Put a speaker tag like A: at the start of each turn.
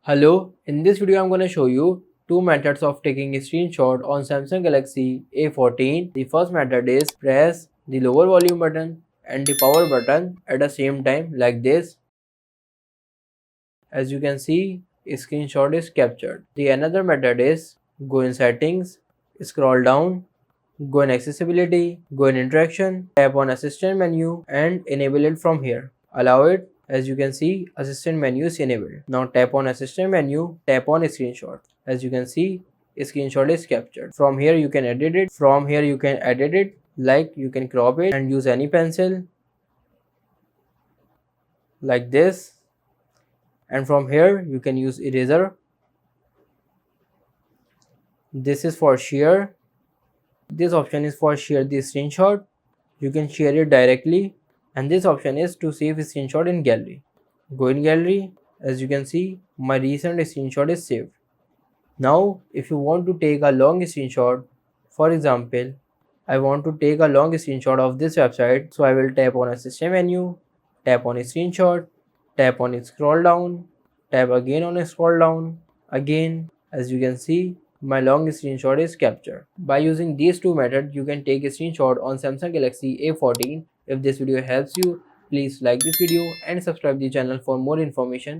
A: Hello, in this video I'm going to show you two methods of taking a screenshot on Samsung Galaxy A14. The first method is press the lower volume button and the power button at the same time like this. As you can see, a screenshot is captured. The another method is go in settings, scroll down, go in accessibility, go in interaction, tap on assistant menu and enable it from here. Allow it. As you can see, assistant menu is enabled. Now tap on assistant menu, tap on screenshot. As you can see, a screenshot is captured. From here you can edit it. From here you can edit it, like you can crop it and use any pencil like this. And from here you can use eraser. This is for share. This option is for share the screenshot. You can share it directly. And this option is to save a screenshot in gallery. Go in gallery. As you can see, my recent screenshot is saved. Now if you want to take a long screenshot, for example, I want to take a long screenshot of this website, so I will tap on assistant menu, tap on screenshot, tap on scroll down, tap again on scroll down, again. As you can see, my long screenshot is captured. By using these two methods, you can take a screenshot on Samsung Galaxy A14. If this video helps you, please like this video and subscribe the channel for more information.